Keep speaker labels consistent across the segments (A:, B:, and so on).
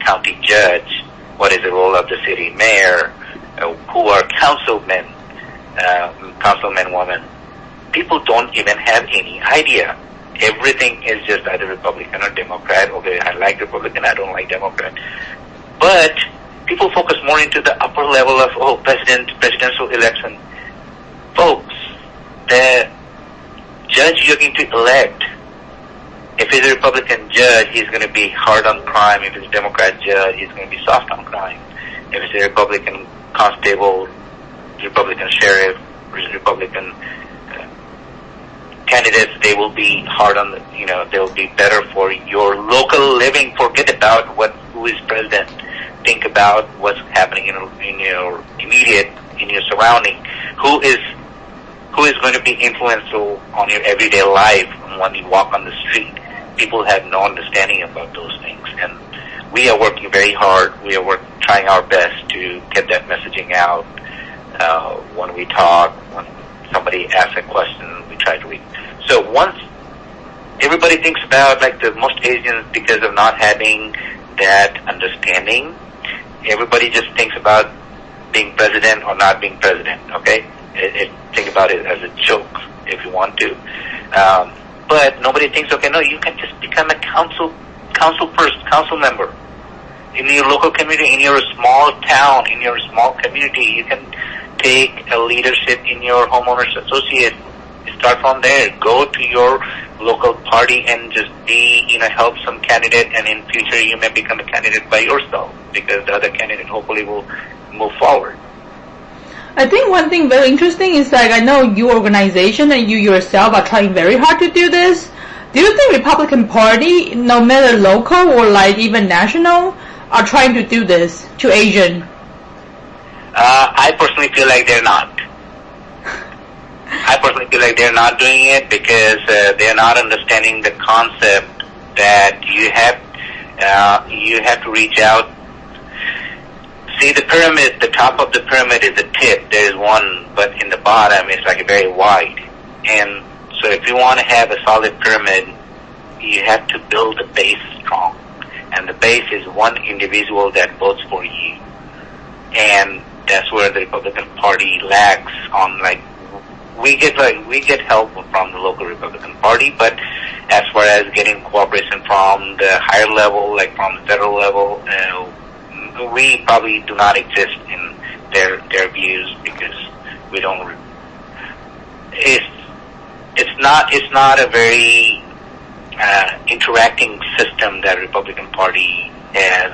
A: county judge, what is the role of the city mayor, who are councilmen, women. People don't even have any idea. Everything is just either Republican or Democrat. Okay, I like Republican, I don't like Democrat. But people focus more into the upper level of, presidential election. Folks, the judge you're going to elect, if he's a Republican judge, he's going to be hard on crime. If he's a Democrat judge, he's going to be soft on crime. If it's a Republican constable, Republican sheriff, Republican candidates, they will be hard on they'll be better for your local living. Forget about who is president. Think about what's happening in your immediate, in your surrounding. Who is going to be influential on your everyday life when you walk on the street? People have no understanding about those things, and we are working very hard. We are trying our best to get that messaging out. When we talk, when somebody asks a question, we try to read. So once everybody thinks about, like, the most Asians, because of not having that understanding, everybody just thinks about being president or not being president, okay? Think about it as a joke if you want to. But nobody thinks, okay, no, you can just become a council member in your local community, in your small town, in your small community. You can take a leadership in your homeowners associate. Start from there. Go to your local party and just help some candidate, and in future you may become a candidate by yourself, because the other candidate hopefully will move forward.
B: I think one thing very interesting is, like, I know your organization and you yourself are trying very hard to do this. Do you think Republican Party, no matter local or like even national, are trying to do this to Asian?
A: I personally feel like they're not. I personally feel like they're not doing it because they're not understanding the concept that you have to reach out. See, the pyramid, the top of the pyramid is a tip. There is one, but in the bottom it's like very wide. And so if you want to have a solid pyramid, you have to build the base strong. And the base is one individual that votes for you. And that's where the Republican Party lacks on, like, we get help from the local Republican Party, but as far as getting cooperation from the higher level, like from the federal level, we probably do not exist in their views, because we don't. It's not a very interacting system that Republican Party has,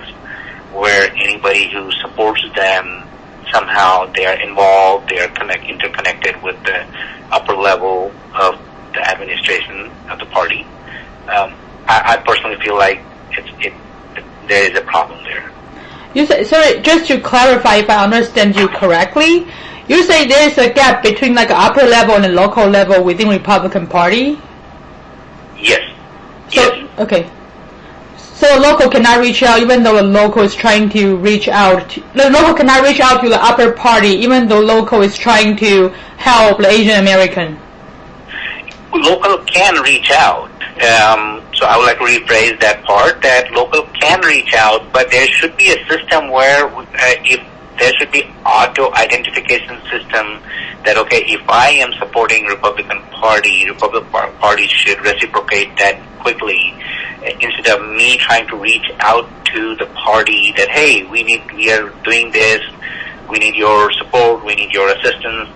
A: where anybody who supports them, somehow they are involved, they are interconnected with the upper level of the administration of the party. I personally feel like there is a problem there.
B: You say, sorry, just to clarify, if I understand you correctly, you say there is a gap between like upper level and the local level within Republican Party?
A: Yes.
B: Okay. So local cannot reach out, even though the local is trying to reach out. The local cannot reach out to the upper party, even though local is trying to help the Asian American.
A: Local can reach out. So I would like to rephrase that part, that local can reach out, but there should be a system where if there should be auto-identification system that, okay, if I am supporting Republican Party should reciprocate that quickly, instead of me trying to reach out to the party that, hey, we are doing this, we need your support, we need your assistance.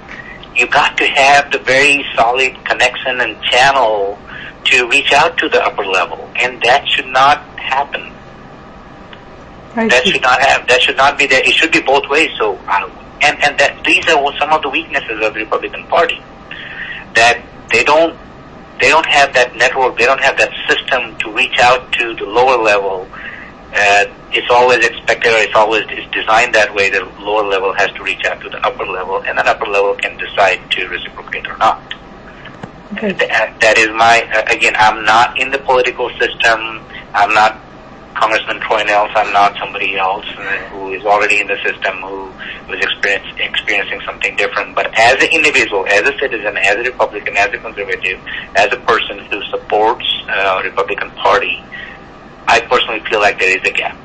A: You got to have the very solid connection and channel to reach out to the upper level, and that should not happen. That should not be there. It should be both ways. So, and that these are some of the weaknesses of the Republican Party, that they don't have that network, they don't have that system to reach out to the lower level. It's always expected, or it's designed that way. The lower level has to reach out to the upper level, and that upper level can decide to reciprocate or not.
B: Okay.
A: That is my, again, I'm not in the political system. I'm not Congressman Troy Nehls. I'm not somebody else who is already in the system, who was experiencing something different. But as an individual, as a citizen, as a Republican, as a conservative, as a person who supports Republican Party, I personally feel like there is a gap.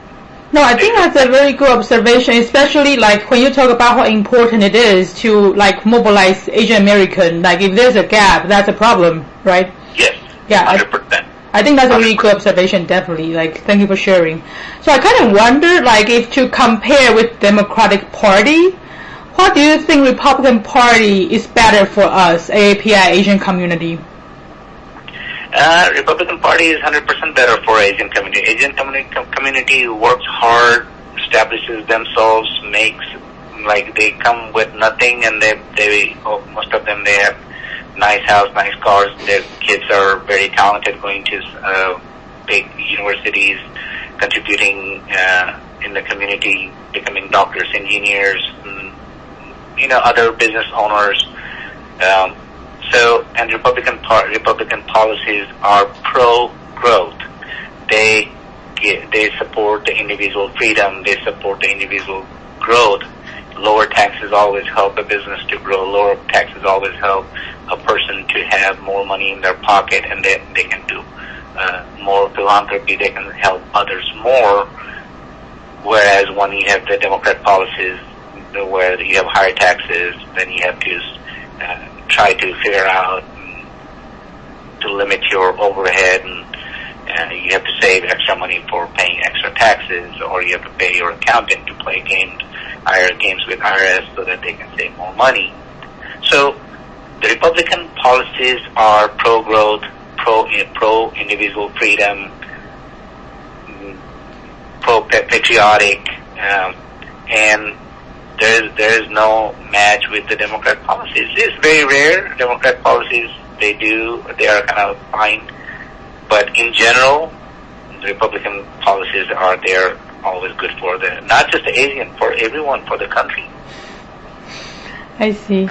B: No, I think that's a very good observation, especially like when you talk about how important it is to like mobilize Asian American. Like if there's a gap, that's a problem, right?
A: Yes.
B: Yeah.
A: 100%.
B: I think that's a really good observation, definitely. Like, thank you for sharing. So I kind of wonder, like, if to compare with Democratic Party, what do you think Republican Party is better for us, AAPI Asian community?
A: Republican Party is 100% better for Asian community. Asian community works hard, establishes themselves, makes, like, they come with nothing, and most of them, they have nice house, nice cars. Their kids are very talented, going to big universities, contributing in the community, becoming doctors, engineers, and, other business owners. And Republican policies are pro-growth. They support the individual freedom. They support the individual growth. Lower taxes always help a business to grow. Lower taxes always help a person to have more money in their pocket, and then they can do more philanthropy. They can help others more. Whereas when you have the Democrat policies, where you have higher taxes, then you have to try to figure out to limit your overhead, and you have to save extra money for paying extra taxes, or you have to pay your accountant to play higher games with IRS so that they can save more money. So the Republican policies are pro-growth, pro-individual freedom, pro-patriotic, and there is no match with the Democrat policies. It's very rare. Democrat policies, they are kind of fine. But in general, the Republican policies are there, always good for not just the Asian, for everyone, for the country.
B: I see.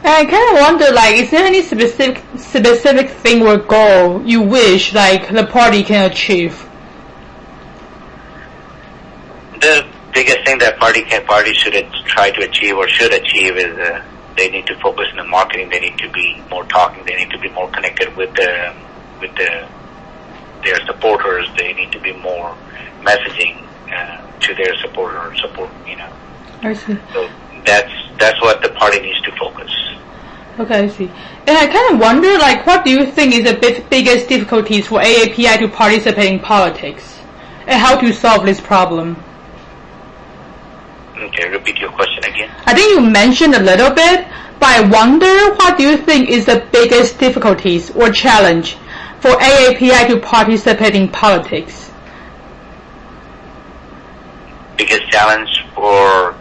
B: And I kind of wonder, like, is there any specific thing or goal you wish, like, the party can achieve?
A: The biggest thing that party should try to achieve or should achieve is they need to focus on the marketing. They need to be more talking. They need to be more connected with their supporters. They need to be more messaging to their support.
B: I see.
A: So that's what the party needs to focus.
B: Okay, I see. And I kind of wonder, like, what do you think is the biggest difficulties for AAPI to participate in politics, and how to solve this problem?
A: Okay, repeat your question again.
B: I think you mentioned a little bit, but I wonder, what do you think is the biggest difficulties or challenge for AAPI to participate in politics?
A: Biggest challenge for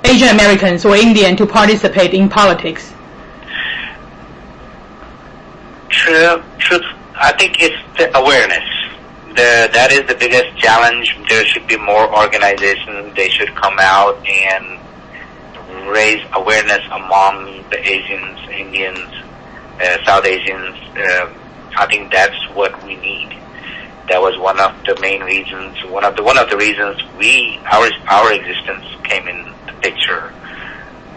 B: Asian Americans or Indian to participate in politics?
A: Truth, I think it's the awareness. That is the biggest challenge. There should be more organizations. They should come out and raise awareness among the Asians, Indians, South Asians. I think that's what we need. That was one of the main reasons. One of the reasons our existence came in the picture.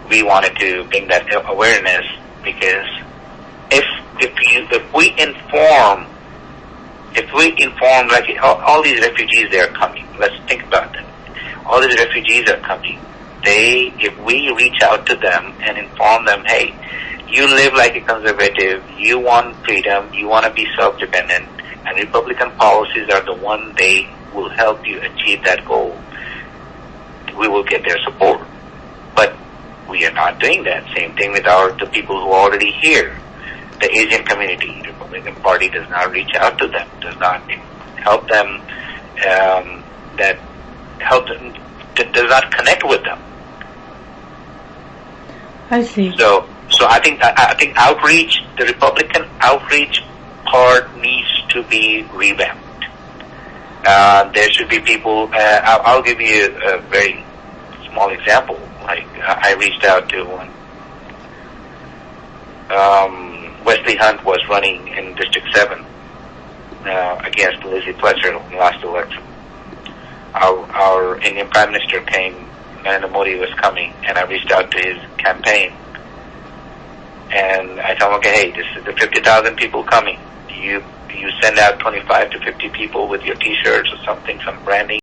A: We wanted to bring that awareness, because if we inform, like all these refugees, they are coming. Let's think about them. All these refugees are coming. If we reach out to them and inform them, hey, you live like a conservative, you want freedom, you want to be self-dependent, and Republican policies are the one they will help you achieve that goal, we will get their support. But we are not doing that. Same thing with the people who are already here. The Asian community, the Republican Party does not reach out to them, does not help them, does not connect with them.
B: I see.
A: So I think outreach, the Republican outreach part needs to be revamped. There should be people. I'll give you a very small example. Like I reached out to one. Wesley Hunt was running in District 7 against Lizzie Fletcher in the last election. Our Indian Prime Minister came, Narendra Modi was coming, and I reached out to his campaign. And I told him, okay, hey, this is the 50,000 people coming. You send out 25 to 50 people with your T-shirts or something, some branding.